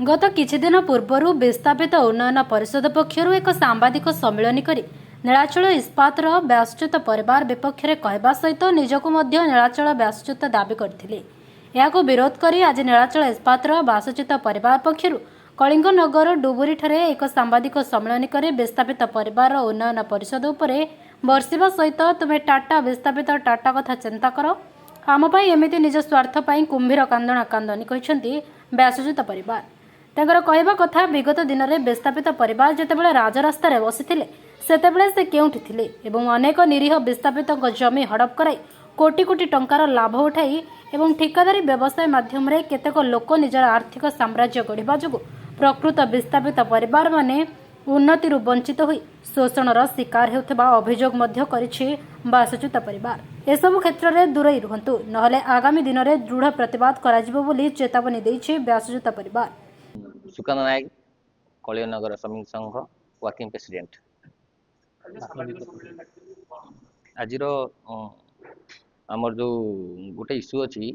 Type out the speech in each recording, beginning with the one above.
गत किछि दिन पूर्व विस्थापित उन्नयन परिषद पक्षर एक सांबादिक सम्मिलन करी नीलाचल इस्पातर व्यासच्युत परिवार विपक्ष में कहवा सहित निजक नीलाचल व्यासच्युत दाबी करथिले। याको विरोध करी आज नीलाचल इस्पातर व्यासच्युत परिवार पक्षर कलिंग नगर डुबुरी ठारे एक सांबादिक सम्मिलन करी विस्थापित परिवार उन्नयन परिषद उपरे बर्षिबा सहित तुमे टाटा विस्थापित टाटा कथा चिंता कर आम एमती निज स्वार्थ कुंभीर कांदणा कांदनी कहते व्यासच्युत परिवार। तांकर कहवा कथा विगत दिन में विस्थापित परिवार जितेबाला राजरास्त बसी सेतेबेले से केउठी थिले एवं अनेक निरीह विस्थापित जमी हड़प कराई कोटी कोटी टंकार लाभ उठाई एवं ठिकादारी व्यवसाय माध्यम रे केतेक लोक निजर आर्थिक साम्राज्य गढ़ा जो प्रकृत विस्थापित परिवार माने उन्नति वंचित होई शोषणर शिकार होता अभियोग व्यासच्युत परिवार। एसबु क्षेत्र में दूरे रुहतु नहले आगामी दिन में दृढ़ प्रतिवाद करा चेतावनी देइछि व्यासच्युत परिवार। सुकांत नायक कलिंगनगर श्रमिक संघ वर्किंग प्रेसिडेंट। आज आमर जो गोटे इश्यू अच्छी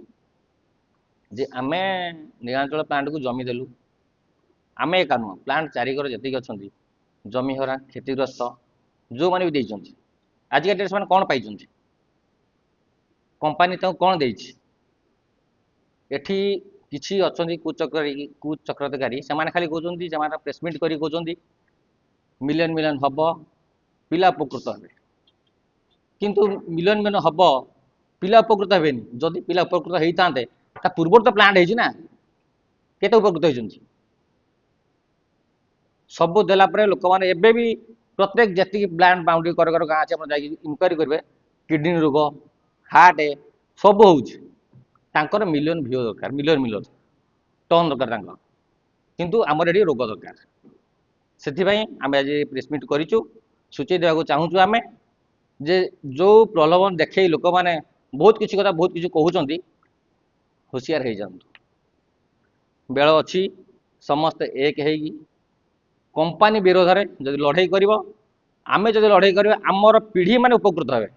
जे आमे नीलाचल प्लांट को जमी देलु आमे एक नुह प्लांट चारिकर जी अच्छा जमी हरा क्षतिग्रस्त जो मैंने भी आजिका डेट से कौन पाई कंपानी कौन देती एठी किसी अच्छा कुचक्रतकारी से खाली कहते प्रेसमिट कर कहते मिलियन मिलियन हम पिला उपकृत हे किंतु मिलियन मिलियन हम पिला उपकृत हे जदि पिला उपकृत होते पूर्व तो प्लांट होना केते उपकृत होती सब देला लोक मैंने एबे भी प्रत्येक जी प्लांट बाउंड्री कर गाँव अच्छे इनक्वारी करेंगे किडनी रोग हार्ट सब हो मिलियन भ्यू दरकार मिलियन मिलियन टन दरकार किंतु आमर ये रोग दरकार से आम आज प्रेसमिट करूँ सूचई देवा चाहूँ आम जे जो प्रलोभन देखे लोक मैंने बहुत किसी कथा बहुत किसी कहते होशियार हो जातु बेल अच्छी समस्त एक है कंपानी विरोध में जब लड़ाई कर आम जब लड़ाई कर आमर पीढ़ी मैंने उपकृत हे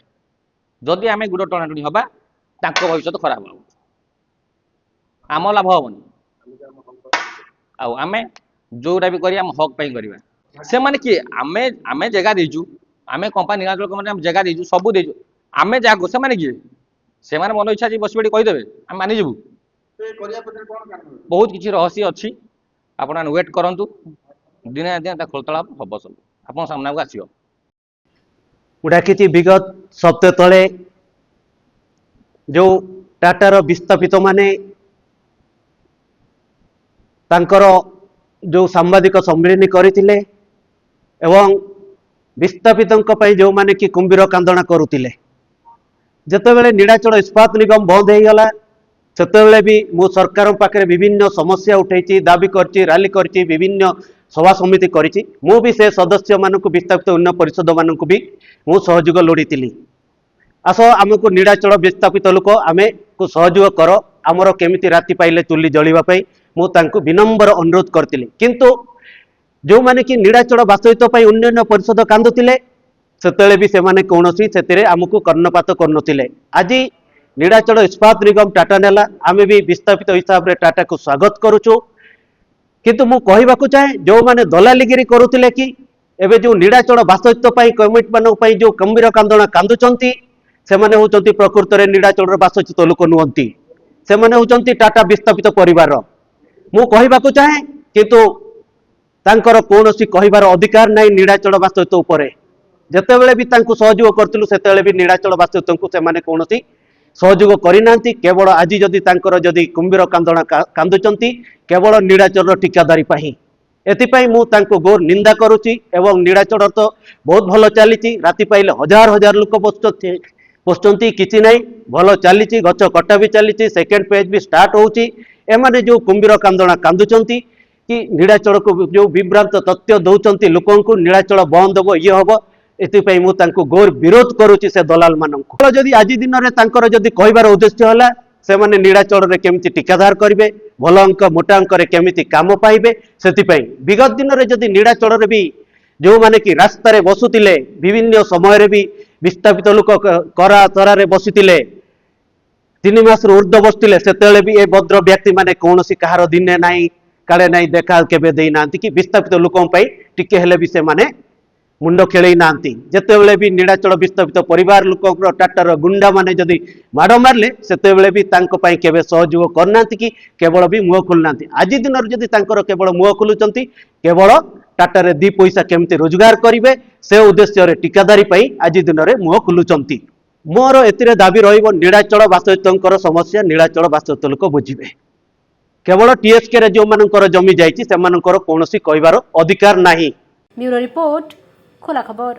जदि आम गुड़ टणाटुणी हवा भविष्य खराब हो आम लाभ हेनी आम जोटा भी कर हक करवा से मैंने किए आम जगह देचु आम कंपानी नीलाचल जगह देचु सब देचु आम जगह से मैंने किए से मन इच्छा बस कहीदेवे आम मानिजु बहुत किसी रहस्य अच्छी आप वेट करूँ दिने दिन खोलतला हम सब आप सामना को आसो उड़ाकी विगत सप्ताह तले जो टाटार विस्थापित माने तांकर जो सांबादिक सम्मेलन करथिले एवं विस्थापितों जो माने कि कुंभीर कांदना करुतिले जेतेबेले नीलाचल इस्पात निगम बंद हो गला सेतेबेले भी मु सरकार पाखे विभिन्न समस्या उठे दाबी करची रैली करची विभिन्न सभा समिति करिछि मु भी से सदस्य मानक विस्थापित उन्नयन परिषद मानक भी मु सहयोग लोड़ी आस आमको नीलाचल विस्थापित लोक आमे को सहयोग कर आमर केमिति राति पाइले चुली जलिबा मुझे विनम्र अनुरोध करती किंतु जो माने कि नीलाचल वास्तवित उन्नयन परिषद कांदुतिले सेतेले भी सेमाने कौनसी से आमको कर्णपात करनथिले। आज नीलाचल इस्पात निगम टाटा नेला आमे भी विस्थापित हिसाब रे टाटा को स्वागत करुचु किंतु मु कहबाकू चाहे जो माने दलालीगिरी करुतिले कि एबे जो नीलाचल वास्तवित कमिटी मानक जो गंभीर कांदना कांदुचंती सेमाने होचंती प्रकृत रे नीलाचल वास्तवित लोक नुहंती सेमाने होचंती टाटा विस्थापित परिवार मु कहबाकू चाहे किंतु तांकर कौनसी कहबार अधिकार नहीं नीलाचल वास्तवित उपरे जेतेबेले भी तांको सहयोग करथिलु सेतेबेले भी नीलाचल वास्तवित को सेमाने कौनसी सहयोग करिनांती केवल आज जदि तांकर जदि कुंभीर कांदना कांदुचंती केवल नीलाचल ठिकादारी पाही एथिपाई मु तांको घोर निंदा करुची एवं नीलाचल तो बहुत भल चली राति पाइले हजार हजार लोक पोषंती किसी ना भल चली गच कटा भी चली सेकेंड पेज भी स्टार्ट होची एमाने जो कुंभीर कांदना कांदुचंती कि नीलाचल को जो विभ्रांत तथ्य दौरान लोक नीलाचल बंद हम ये हम एथिपाई मु तांको घोर विरोध करुची से दलाल मानक जदि आज दिन में तांकर जदि कहबार उद्देश्य होला से माने नीलाचल रे केमिति टिकादार करिवे भल अंक मोटा अंक रे केमिति काम पाइबे सेथिपाई विगत दिन में जदि नीलाचल रे भी जो माने कि रास्ता रे बसुतिले विभिन्न समय रे भी विस्थापित लोक करा तरा रे बसुतिले 3 मास ऊर्ध्व बसुतिले सेतेले भी ए भद्र व्यक्ति माने कौनसी कहार दिने नाही काले नाई देखा केबे देई नांती कि विस्थापित लोकों पई टिके हेले भी से माने मुंड खेलई नांती जेतेबेले भी नीलाचल विस्थापित परिवार लोक टाटार गुंडा माने जदि माड़ मारले सेतेबेले भी तांको पई केबे सहयोग करनांती कि केवल भी मुह खोलनांती आज दिन जदि तांकर केवल मुह खोलुचंती केवल टाटारे 2 पैसा केमती रोजगार करिवे से उद्देश्य रे टिकादारी पई आज दिन रे मुह खोलुचंती मोर एतिरे दाबी रहिबो नीलाचल बासयितंकर समस्या नीलाचल बासयित लोक बुझिबे केवल टीएसके रे जो मानकर जमी जाइछि से मानकर कोनोसी कहबार अधिकार नाही। ब्यूरो रिपोर्ट खोला खबर।